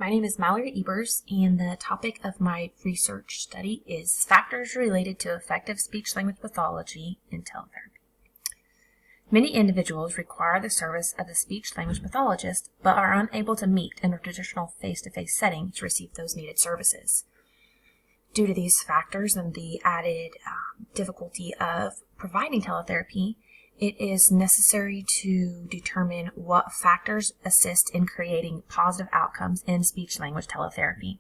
My name is Mallory Ebers, and the topic of my research study is factors related to effective speech-language pathology in teletherapy. Many individuals require the service of a speech-language pathologist, but are unable to meet in a traditional face-to-face setting to receive those needed services. Due to these factors and the added difficulty of providing teletherapy, it is necessary to determine what factors assist in creating positive outcomes in speech-language teletherapy.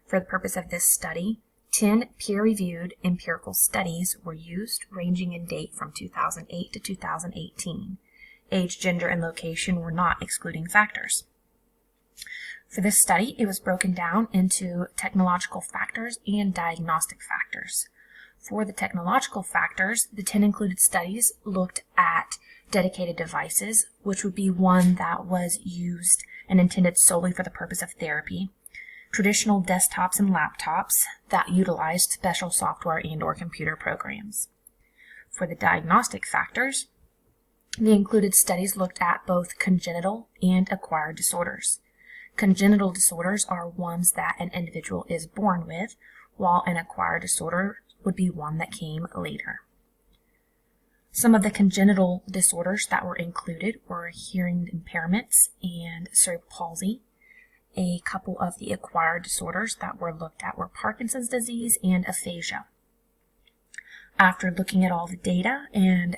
For the purpose of this study, 10 peer-reviewed empirical studies were used, ranging in date from 2008 to 2018. Age, gender, and location were not excluding factors. For this study, it was broken down into technological factors and diagnostic factors. For the technological factors, the 10 included studies looked at dedicated devices, which would be one that was used and intended solely for the purpose of therapy, traditional desktops and laptops that utilized special software and/or computer programs. For the diagnostic factors, the included studies looked at both congenital and acquired disorders. Congenital disorders are ones that an individual is born with, while an acquired disorder would be one that came later. Some of the congenital disorders that were included were hearing impairments and cerebral palsy. A couple of the acquired disorders that were looked at were Parkinson's disease and aphasia. After looking at all the data and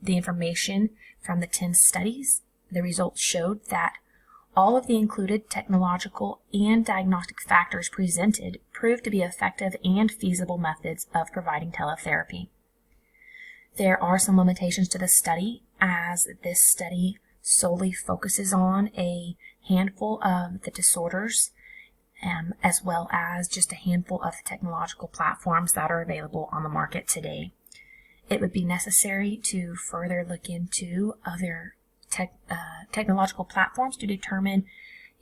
the information from the 10 studies, the results showed that all of the included technological and diagnostic factors presented proved to be effective and feasible methods of providing teletherapy. There are some limitations to the study, as this study solely focuses on a handful of the disorders, as well as just a handful of the technological platforms that are available on the market today. It would be necessary to further look into other technological platforms to determine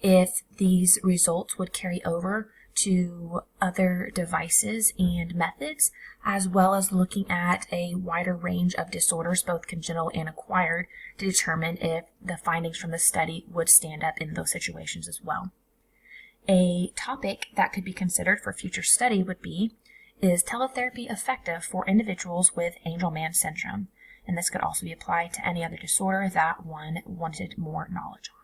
if these results would carry over to other devices and methods, as well as looking at a wider range of disorders, both congenital and acquired, to determine if the findings from the study would stand up in those situations as well. A topic that could be considered for future study would be, is teletherapy effective for individuals with Angelman syndrome? And this could also be applied to any other disorder that one wanted more knowledge on.